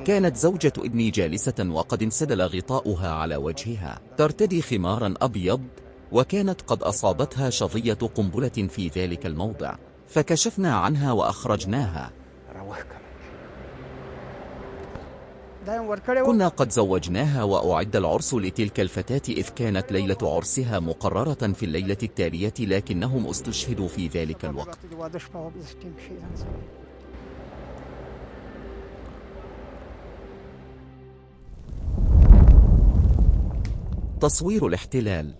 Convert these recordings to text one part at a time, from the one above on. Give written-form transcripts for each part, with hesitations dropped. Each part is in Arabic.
كانت زوجة ابني جالسة وقد انسدل غطاؤها على وجهها، ترتدي خمارا أبيض، وكانت قد أصابتها شظية قنبلة في ذلك الموضع، فكشفنا عنها وأخرجناها. كنا قد زوجناها وأعد العرس لتلك الفتاة، إذ كانت ليلة عرسها مقررة في الليلة التالية، لكنهم استشهدوا في ذلك الوقت. تصوير الاحتلال.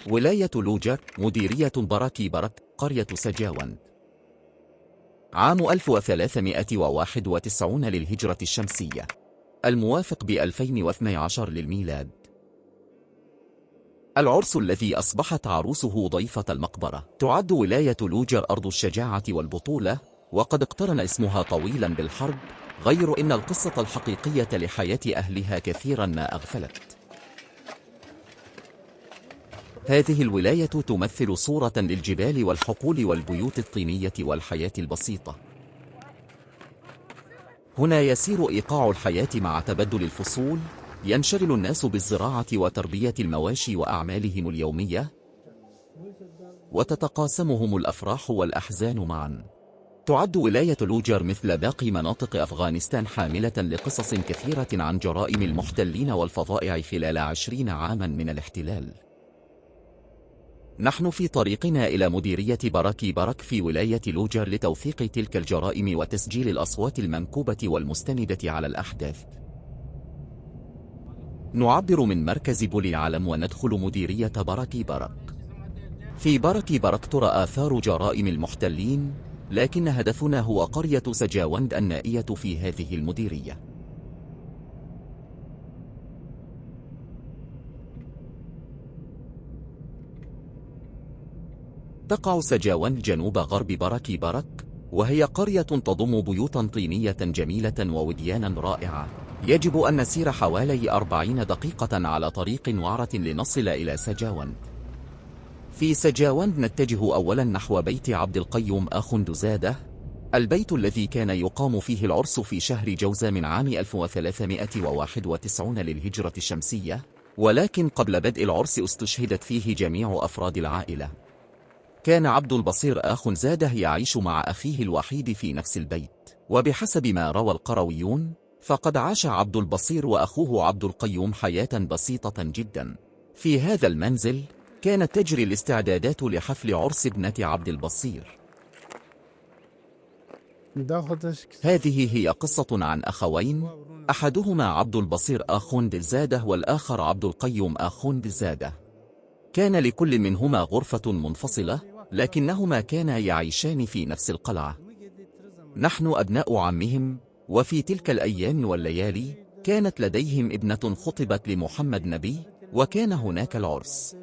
ولاية لوجر، مديرية براكي برك، قرية سجاوند. عام 1391 للهجرة الشمسية، الموافق ب2012 للميلاد. العرس الذي أصبحت عروسه ضيفة المقبرة. تعد ولاية لوجر أرض الشجاعة والبطولة، وقد اقترن اسمها طويلا بالحرب، غير إن القصة الحقيقية لحياة أهلها كثيرا ما أغفلت. هذه الولاية تمثل صورة للجبال والحقول والبيوت الطينية والحياة البسيطة. هنا يسير إيقاع الحياة مع تبدل الفصول، ينشغل الناس بالزراعة وتربية المواشي وأعمالهم اليومية، وتتقاسمهم الأفراح والأحزان معا. تعد ولاية لوجر مثل باقي مناطق أفغانستان حاملة لقصص كثيرة عن جرائم المحتلين والفظائع خلال 20 عاما من الاحتلال. نحن في طريقنا إلى مديرية براكي برك في ولاية لوجر لتوثيق تلك الجرائم وتسجيل الأصوات المنكوبة والمستندة على الأحداث. نعبر من مركز بولي العالم وندخل مديرية براكي برك. في براكي برك ترى آثار جرائم المحتلين، لكن هدفنا هو قرية سجاوند النائية في هذه المديرية. تقع سجاوند جنوب غرب براكي برك، وهي قرية تضم بيوتا طينية جميلة ووديانا رائعة. يجب أن نسير حوالي 40 دقيقة على طريق وعرة لنصل إلى سجاوند. في سجاوند نتجه أولا نحو بيت عبد القيوم آخوندزادة، البيت الذي كان يقام فيه العرس في شهر جوزة من عام 1391 للهجرة الشمسية، ولكن قبل بدء العرس استشهدت فيه جميع أفراد العائلة. كان عبد البصير آخوندزادة يعيش مع أخيه الوحيد في نفس البيت، وبحسب ما روى القرويون فقد عاش عبد البصير وأخوه عبد القيوم حياة بسيطة جدا. في هذا المنزل كانت تجري الاستعدادات لحفل عرس ابنة عبد البصير. هذه هي قصة عن أخوين، أحدهما عبد البصير آخوندزادة والآخر عبد القيوم آخوندزادة. كان لكل منهما غرفة منفصلة، لكنهما كانا يعيشان في نفس القلعة. نحن أبناء عمهم، وفي تلك الأيام والليالي كانت لديهم ابنة خطبت لمحمد نبي، وكان هناك العرس.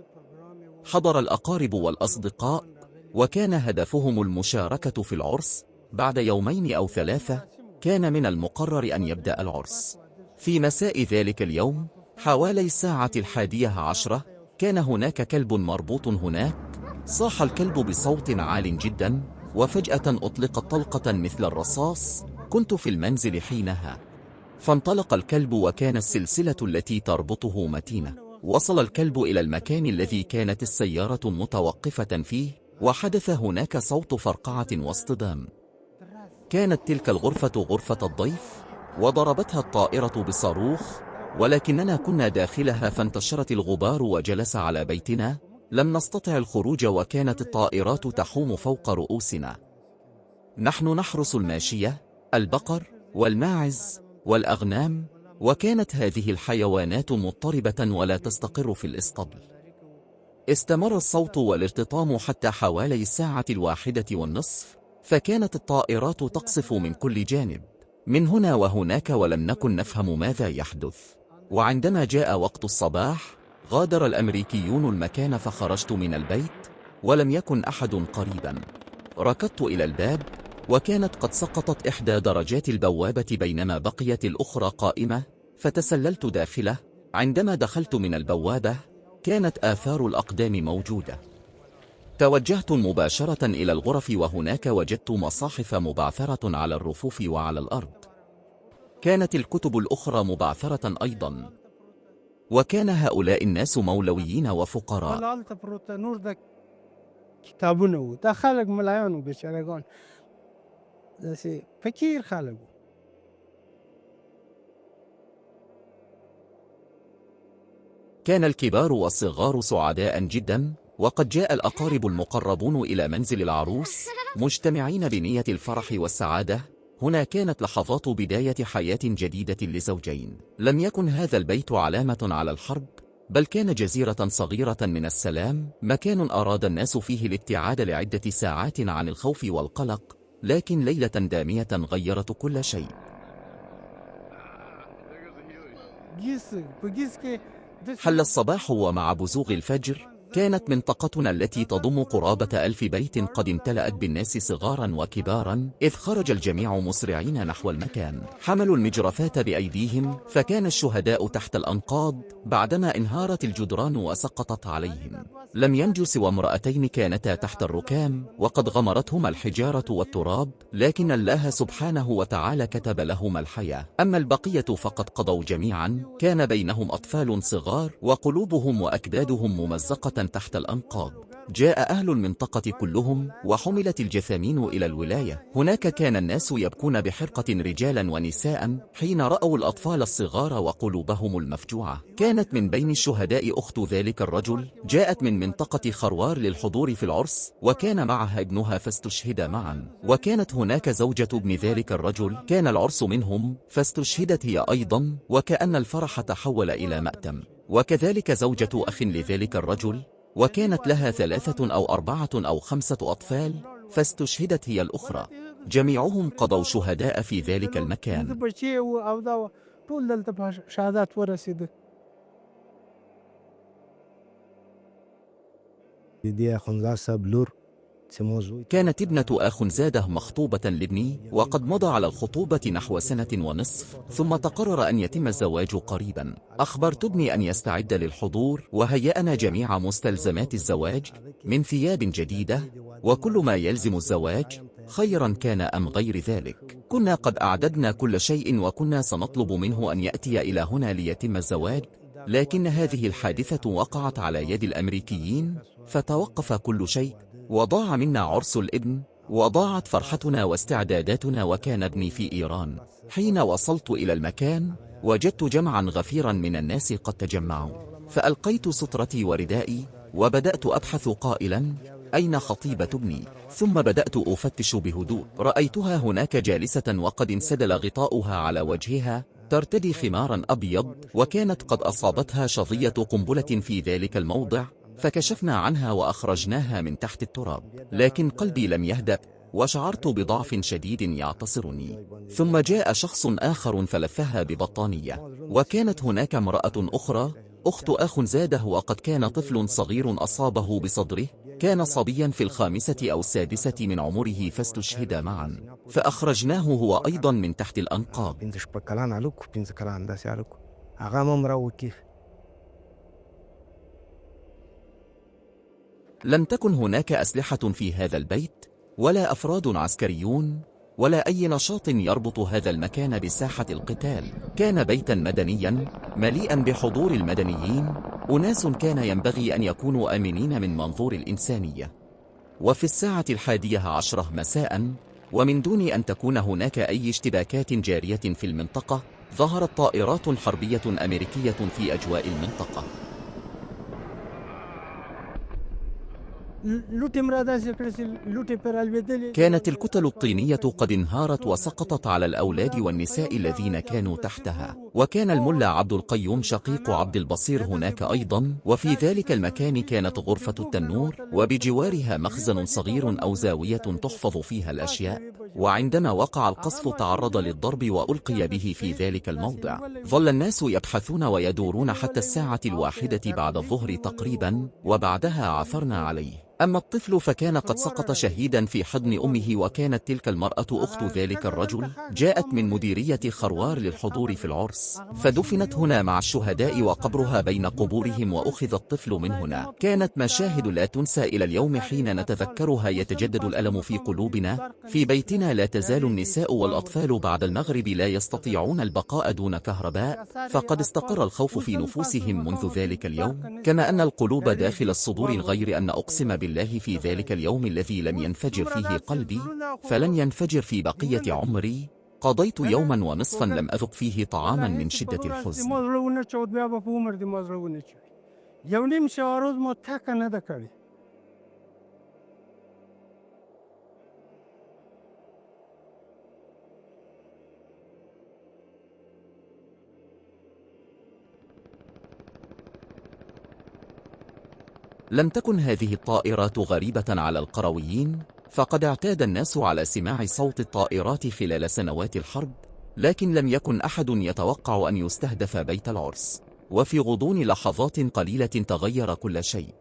حضر الأقارب والأصدقاء، وكان هدفهم المشاركة في العرس. بعد يومين أو 3 كان من المقرر أن يبدأ العرس. في مساء ذلك اليوم حوالي الساعة 11 كان هناك كلب مربوط هناك. صاح الكلب بصوت عال جدا، وفجأة أطلقت طلقة مثل الرصاص. كنت في المنزل حينها، فانطلق الكلب وكان السلسلة التي تربطه متينة. وصل الكلب إلى المكان الذي كانت السيارة متوقفة فيه، وحدث هناك صوت فرقعة واصطدام. كانت تلك الغرفة غرفة الضيف، وضربتها الطائرة بصاروخ، ولكننا كنا داخلها فانتشرت الغبار وجلس على بيتنا. لم نستطع الخروج، وكانت الطائرات تحوم فوق رؤوسنا. نحن نحرس الماشية، البقر والماعز والأغنام، وكانت هذه الحيوانات مضطربة ولا تستقر في الإسطبل. استمر الصوت والارتطام حتى حوالي الساعة 1:30، فكانت الطائرات تقصف من كل جانب من هنا وهناك، ولم نكن نفهم ماذا يحدث. وعندما جاء وقت الصباح غادر الأمريكيون المكان، فخرجت من البيت ولم يكن أحد قريبا. ركضت إلى الباب وكانت قد سقطت إحدى درجات البوابة بينما بقيت الأخرى قائمة، فتسللت داخله. عندما دخلت من البوابة كانت آثار الأقدام موجودة. توجهت مباشرة إلى الغرف، وهناك وجدت مصاحف مبعثرة على الرفوف وعلى الأرض. كانت الكتب الأخرى مبعثرة أيضا، وكان هؤلاء الناس مولويين وفقراء. كان الكبار والصغار سعداء جدا، وقد جاء الأقارب المقربون إلى منزل العروس مجتمعين بنية الفرح والسعادة. هنا كانت لحظات بداية حياة جديدة لزوجين. لم يكن هذا البيت علامة على الحرب، بل كان جزيرة صغيرة من السلام، مكان أراد الناس فيه الابتعاد لعدة ساعات عن الخوف والقلق. لكن ليلة دامية غيرت كل شيء. حل الصباح، ومع بزوغ الفجر كانت منطقتنا التي تضم قرابة 1000 بيت قد امتلأت بالناس صغارا وكبارا، إذ خرج الجميع مسرعين نحو المكان. حملوا المجرفات بأيديهم، فكان الشهداء تحت الأنقاض بعدما انهارت الجدران وسقطت عليهم. لم ينجو سوى امرأتين كانتا تحت الركام، وقد غمرتهما الحجارة والتراب، لكن الله سبحانه وتعالى كتب لهما الحياة. أما البقية فقد قضوا جميعا. كان بينهم أطفال صغار، وقلوبهم وأكبادهم ممزقة تحت الأنقاض. جاء أهل المنطقة كلهم، وحملت الجثامين إلى الولاية. هناك كان الناس يبكون بحرقة، رجالا ونساء، حين رأوا الأطفال الصغار وقلوبهم المفجوعة. كانت من بين الشهداء أخت ذلك الرجل، جاءت من منطقة خروار للحضور في العرس، وكان معها ابنها فاستشهدا معا. وكانت هناك زوجة ابن ذلك الرجل، كان العرس منهم، فاستشهدت هي أيضا، وكأن الفرح تحول إلى مأتم. وكذلك زوجة أخ لذلك الرجل، وكانت لها 3 أو 4 أو 5 أطفال، فاستشهدت هي الأخرى. جميعهم قضوا شهداء في ذلك المكان. كانت ابنة أخنزادة مخطوبة لابني، وقد مضى على الخطوبة نحو 1.5 سنة، ثم تقرر أن يتم الزواج قريبا. أخبرت ابني أن يستعد للحضور، وهيأنا جميع مستلزمات الزواج من ثياب جديدة وكل ما يلزم الزواج، خيرا كان أم غير ذلك. كنا قد أعددنا كل شيء، وكنا سنطلب منه أن يأتي إلى هنا ليتم الزواج، لكن هذه الحادثة وقعت على يد الأمريكيين، فتوقف كل شيء، وضاع منا عرس الابن، وضاعت فرحتنا واستعداداتنا. وكان ابني في إيران. حين وصلت إلى المكان وجدت جمعا غفيرا من الناس قد تجمعوا، فألقيت سترتي وردائي وبدأت أبحث قائلا: أين خطيبة ابني؟ ثم بدأت أفتش بهدوء. رأيتها هناك جالسة، وقد انسدل غطاؤها على وجهها، ترتدي خمارا أبيض، وكانت قد أصابتها شظية قنبلة في ذلك الموضع، فكشفنا عنها وأخرجناها من تحت التراب. لكن قلبي لم يهدأ، وشعرت بضعف شديد يعتصرني. ثم جاء شخص آخر فلفها ببطانية، وكانت هناك امرأة أخرى، أخت أخنزادة، وقد كان طفل صغير أصابه بصدره، كان صبيا في 5 أو 6 من عمره، فاستشهد معا، فأخرجناه هو أيضا من تحت الأنقاض. لم تكن هناك أسلحة في هذا البيت، ولا أفراد عسكريون، ولا أي نشاط يربط هذا المكان بساحة القتال. كان بيتا مدنيا مليئا بحضور المدنيين، أناس كان ينبغي أن يكونوا آمنين من منظور الإنسانية. وفي 11:10 مساء، ومن دون أن تكون هناك أي اشتباكات جارية في المنطقة، ظهرت طائرات حربية أمريكية في أجواء المنطقة. كانت الكتل الطينية قد انهارت وسقطت على الأولاد والنساء الذين كانوا تحتها. وكان الملا عبد القيوم شقيق عبد البصير هناك أيضا. وفي ذلك المكان كانت غرفة التنور، وبجوارها مخزن صغير أو زاوية تحفظ فيها الأشياء. وعندما وقع القصف تعرض للضرب وألقي به في ذلك الموضع. ظل الناس يبحثون ويدورون حتى 1:00 بعد الظهر تقريبا، وبعدها عثرنا عليه. أما الطفل فكان قد سقط شهيدا في حضن أمه، وكانت تلك المرأة أخت ذلك الرجل. جاءت من مديرية خروار للحضور في العرس، فدفنت هنا مع الشهداء وقبرها بين قبورهم، وأخذ الطفل من هنا. كانت مشاهد لا تنسى إلى اليوم، حين نتذكرها يتجدد الألم في قلوبنا. في بيتنا لا تزال النساء والأطفال بعد المغرب لا يستطيعون البقاء دون كهرباء، فقد استقر الخوف في نفوسهم منذ ذلك اليوم، كما أن القلوب داخل الصدور، غير أن أقسم بالله في ذلك اليوم الذي لم ينفجر فيه قلبي فلن ينفجر في بقية عمري. قضيت يوما ونصفا لم أذق فيه طعاما من شدة الحزن. لم تكن هذه الطائرات غريبة على القرويين، فقد اعتاد الناس على سماع صوت الطائرات خلال سنوات الحرب، لكن لم يكن أحد يتوقع أن يستهدف بيت العرس. وفي غضون لحظات قليلة تغير كل شيء.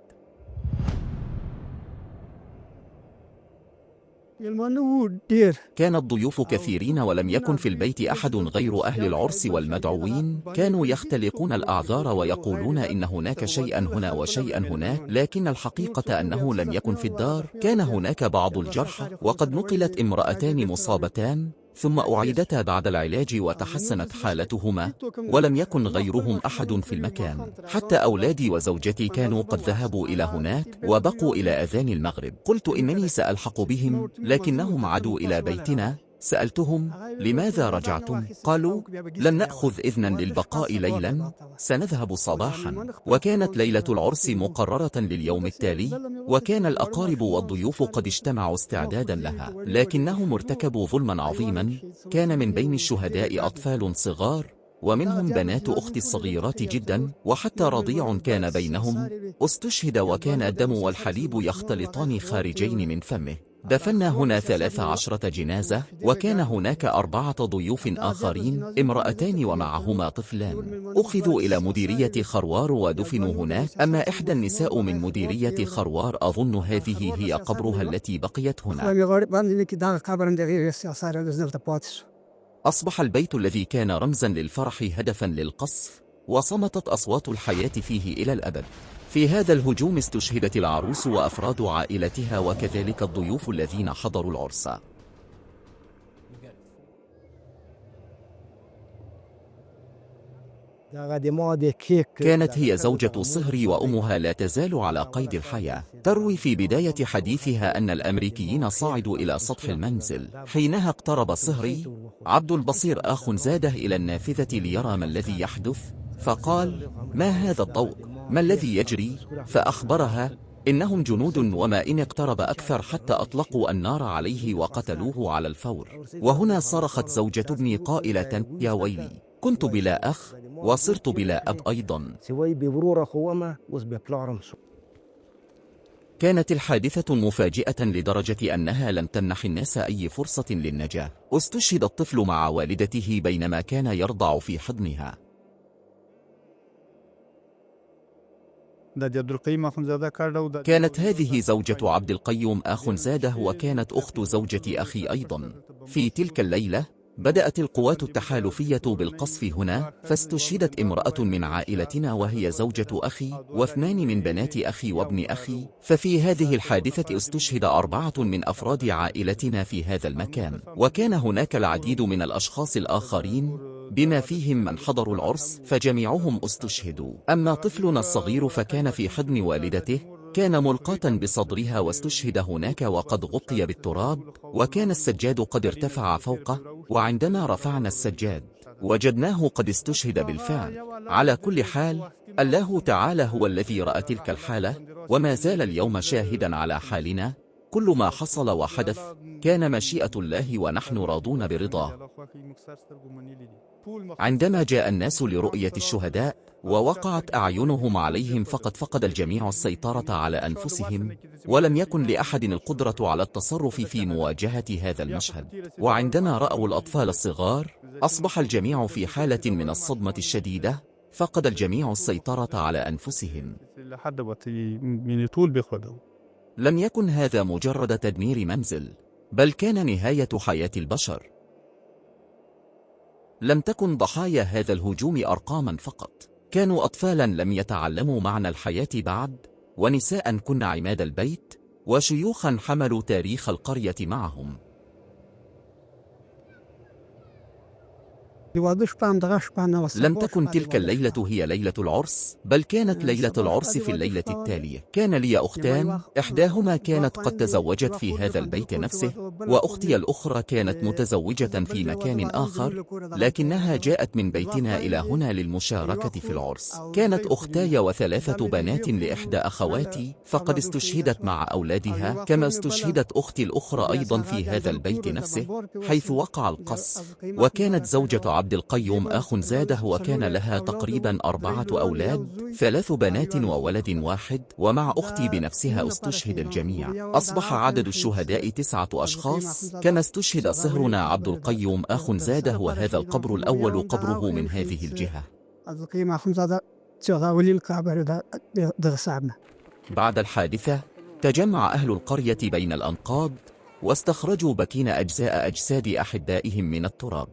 كان الضيوف كثيرين، ولم يكن في البيت أحد غير أهل العرس والمدعوين. كانوا يختلقون الأعذار ويقولون إن هناك شيئا هنا وشيئا هناك، لكن الحقيقة أنه لم يكن في الدار. كان هناك بعض الجرحى، وقد نقلت امرأتان مصابتان ثم أعيدتا بعد العلاج وتحسنت حالتهما، ولم يكن غيرهم أحد في المكان. حتى أولادي وزوجتي كانوا قد ذهبوا إلى هناك وبقوا إلى أذان المغرب. قلت إنني سألحق بهم، لكنهم عادوا إلى بيتنا. سألتهم: لماذا رجعتم؟ قالوا: لن نأخذ إذنا للبقاء ليلا، سنذهب صباحا. وكانت ليلة العرس مقررة لليوم التالي، وكان الأقارب والضيوف قد اجتمعوا استعدادا لها، لكنهم ارتكبوا ظلما عظيما. كان من بين الشهداء أطفال صغار، ومنهم بنات أختي الصغيرات جدا، وحتى رضيع كان بينهم. استشهد، وكان الدم والحليب يختلطان خارجين من فمه. دفنا هنا 13 جنازة، وكان هناك 4 ضيوف آخرين، امرأتان ومعهما طفلان، أخذوا إلى مديرية خروار ودفنوا هناك. أما إحدى النساء من مديرية خروار أظن هذه هي قبرها التي بقيت هنا. أصبح البيت الذي كان رمزا للفرح هدفا للقصف، وصمتت أصوات الحياة فيه إلى الأبد. في هذا الهجوم استشهدت العروس وأفراد عائلتها، وكذلك الضيوف الذين حضروا العرس. كانت هي زوجة صهري، وأمها لا تزال على قيد الحياة. تروي في بداية حديثها أن الأمريكيين صعدوا إلى سطح المنزل. حينها اقترب صهري عبد البصير آخ زاده إلى النافذة ليرى ما الذي يحدث، فقال: ما هذا الضوء؟ ما الذي يجري؟ فأخبرها: إنهم جنود، وما إن اقترب أكثر حتى أطلقوا النار عليه وقتلوه على الفور. وهنا صرخت زوجة ابني قائلة: يا ويلي، كنت بلا أخ وصرت بلا أب أيضا. كانت الحادثة مفاجئة لدرجة أنها لم تمنح الناس أي فرصة للنجاة. استشهد الطفل مع والدته بينما كان يرضع في حضنها. كانت هذه زوجة عبد القيوم آخنزاده، وكانت أخت زوجة أخي أيضا. في تلك الليلة بدأت القوات التحالفية بالقصف هنا، فاستشهدت امرأة من عائلتنا وهي زوجة أخي، و2 من بنات أخي وابن أخي. ففي هذه الحادثة استشهد 4 من أفراد عائلتنا في هذا المكان، وكان هناك العديد من الأشخاص الآخرين بما فيهم من حضروا العرس، فجميعهم استشهدوا. أما طفلنا الصغير فكان في حضن والدته، كان ملقاة بصدرها واستشهد هناك وقد غطي بالتراب، وكان السجاد قد ارتفع فوقه، وعندما رفعنا السجاد وجدناه قد استشهد بالفعل. على كل حال، الله تعالى هو الذي رأى تلك الحالة، وما زال اليوم شاهدا على حالنا. كل ما حصل وحدث كان مشيئة الله، ونحن راضون برضاه. عندما جاء الناس لرؤية الشهداء ووقعت أعينهم عليهم، فقد فقد الجميع السيطرة على أنفسهم، ولم يكن لأحد القدرة على التصرف في مواجهة هذا المشهد. وعندما رأوا الأطفال الصغار أصبح الجميع في حالة من الصدمة الشديدة، فقد الجميع السيطرة على أنفسهم. لم يكن هذا مجرد تدمير منزل، بل كان نهاية حياة البشر. لم تكن ضحايا هذا الهجوم أرقاما فقط، كانوا أطفالا لم يتعلموا معنى الحياة بعد، ونساء كن عماد البيت، وشيوخا حملوا تاريخ القرية معهم. لم تكن تلك الليلة هي ليلة العرس، بل كانت ليلة العرس في الليلة التالية. كان لي أختان، إحداهما كانت قد تزوجت في هذا البيت نفسه، وأختي الأخرى كانت متزوجة في مكان آخر، لكنها جاءت من بيتنا إلى هنا للمشاركة في العرس. كانت أختاي وثلاثة بنات لإحدى أخواتي فقد استشهدت مع أولادها، كما استشهدت أختي الأخرى أيضا في هذا البيت نفسه حيث وقع القصف. وكانت زوجة عبد القيوم أخنزاده، وكان لها تقريبا 4 أولاد، 3 بنات وولد واحد، ومع أختي بنفسها استشهد الجميع. أصبح عدد الشهداء 9 أشخاص، كما استشهد صهرنا عبد القيوم أخنزاده، وهذا القبر الأول قبره من هذه الجهة. بعد الحادثة تجمع أهل القرية بين الأنقاض، واستخرجوا بكين أجزاء أجساد أحبائهم من التراب.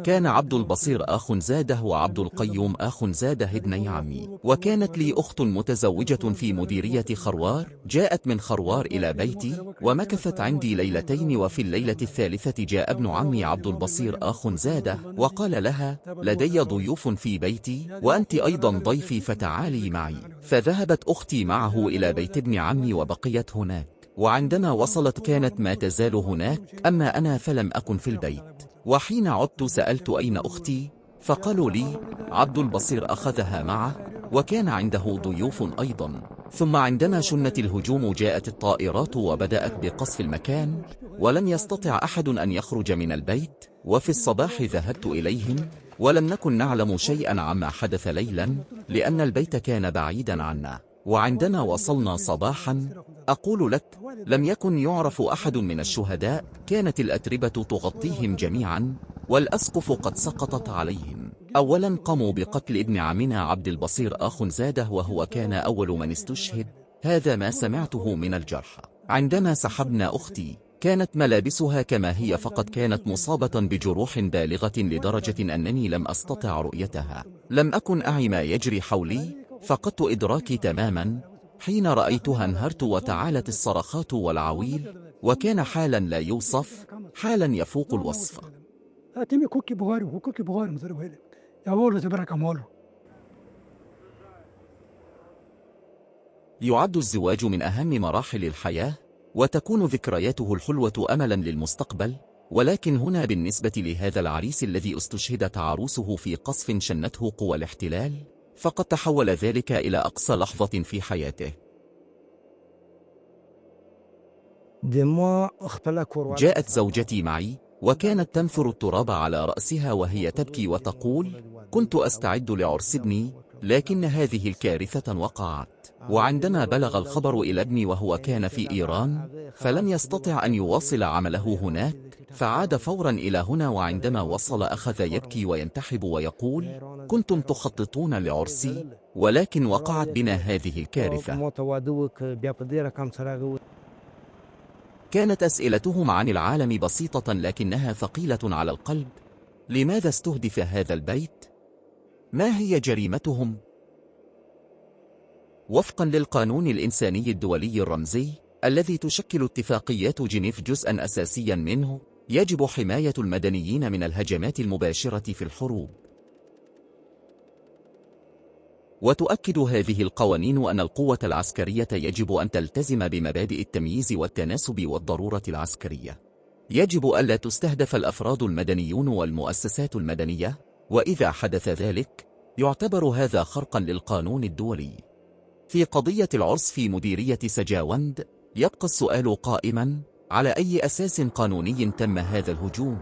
كان عبد البصير أخنزاده وعبد القيوم أخنزاده ابني عمي، وكانت لي أخت متزوجة في مديرية خروار، جاءت من خروار إلى بيتي ومكثت عندي ليلتين، وفي الليلة الثالثة جاء ابن عمي عبد البصير أخنزاده وقال لها: لدي ضيوف في بيتي وأنت أيضا ضيفي فتعالي معي. فذهبت أختي معه إلى بيت ابن عمي وبقيت هناك، وعندما وصلت كانت ما تزال هناك، أما أنا فلم أكن في البيت. وحين عدت سألت أين أختي، فقالوا لي عبد البصير أخذها معه، وكان عنده ضيوف أيضا. ثم عندما شنت الهجوم جاءت الطائرات وبدأت بقصف المكان، ولم يستطع أحد أن يخرج من البيت. وفي الصباح ذهبت إليهم، ولم نكن نعلم شيئا عما حدث ليلا، لأن البيت كان بعيدا عنا. وعندما وصلنا صباحا أقول لك لم يكن يعرف أحد من الشهداء، كانت الأتربة تغطيهم جميعا، والأسقف قد سقطت عليهم. أولا قاموا بقتل ابن عمنا عبد البصير أخنزاده، وهو كان أول من استشهد، هذا ما سمعته من الجرحى. عندما سحبنا أختي كانت ملابسها كما هي، فقد كانت مصابة بجروح بالغة لدرجة أنني لم أستطع رؤيتها. لم أكن أعي ما يجري حولي، فقدت إدراكي تماما. حين رأيتها انهرت وتعالت الصرخات والعويل، وكان حالا لا يوصف، حالا يفوق الوصف. يعد الزواج من أهم مراحل الحياة، وتكون ذكرياته الحلوة أملا للمستقبل، ولكن هنا بالنسبة لهذا العريس الذي استشهدت عروسه في قصف شنته قوى الاحتلال، فقد تحول ذلك إلى أقصى لحظة في حياته. جاءت زوجتي معي، وكانت تنثر التراب على رأسها وهي تبكي وتقول: كنت أستعد لعرس ابني، لكن هذه الكارثة وقعت. وعندما بلغ الخبر إلى ابني وهو كان في إيران، فلم يستطع أن يواصل عمله هناك، فعاد فورا إلى هنا. وعندما وصل أخذ يبكي وينتحب ويقول: كنتم تخططون لعرسي، ولكن وقعت بنا هذه الكارثة. كانت أسئلتهم عن العالم بسيطة لكنها ثقيلة على القلب. لماذا استهدف هذا البيت؟ ما هي جريمتهم؟ وفقا للقانون الإنساني الدولي الرمزي الذي تشكل اتفاقيات جنيف جزءا أساسيا منه، يجب حماية المدنيين من الهجمات المباشرة في الحروب. وتؤكد هذه القوانين أن القوة العسكرية يجب أن تلتزم بمبادئ التمييز والتناسب والضرورة العسكرية. يجب ألا تستهدف الأفراد المدنيون والمؤسسات المدنية، وإذا حدث ذلك يعتبر هذا خرقا للقانون الدولي. في قضية العرس في مديرية سجاوند يبقى السؤال قائما: على أي أساس قانوني تم هذا الهجوم؟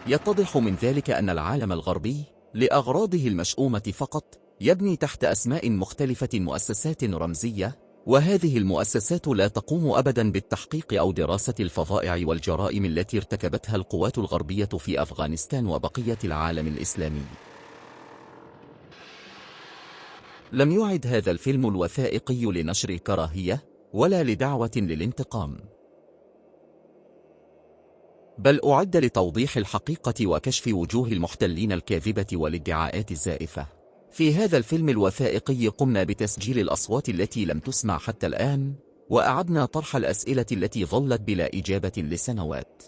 يتضح من ذلك أن العالم الغربي لأغراضه المشؤومة فقط يبني تحت أسماء مختلفة مؤسسات رمزية، وهذه المؤسسات لا تقوم أبدا بالتحقيق أو دراسة الفظائع والجرائم التي ارتكبتها القوات الغربية في أفغانستان وبقية العالم الإسلامي. لم يعد هذا الفيلم الوثائقي لنشر الكراهية ولا لدعوة للانتقام، بل أعد لتوضيح الحقيقة وكشف وجوه المحتلين الكاذبة والادعاءات الزائفة. في هذا الفيلم الوثائقي قمنا بتسجيل الأصوات التي لم تسمع حتى الآن، وأعدنا طرح الأسئلة التي ظلت بلا إجابة لسنوات.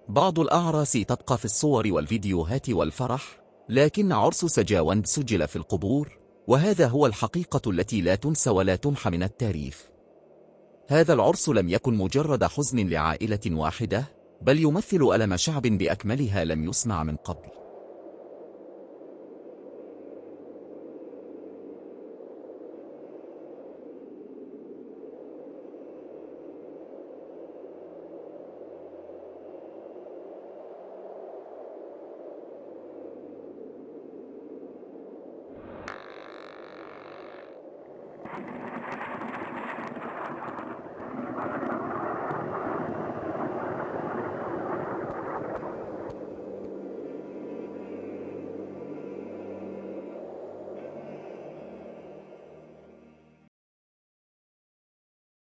بعض الأعراس تبقى في الصور والفيديوهات والفرح، لكن عرس سجاوند سجل في القبور، وهذا هو الحقيقة التي لا تنسى ولا تمحى من التاريخ. هذا العرس لم يكن مجرد حزن لعائلة واحدة، بل يمثل ألم شعب بأكملها لم يسمع من قبل.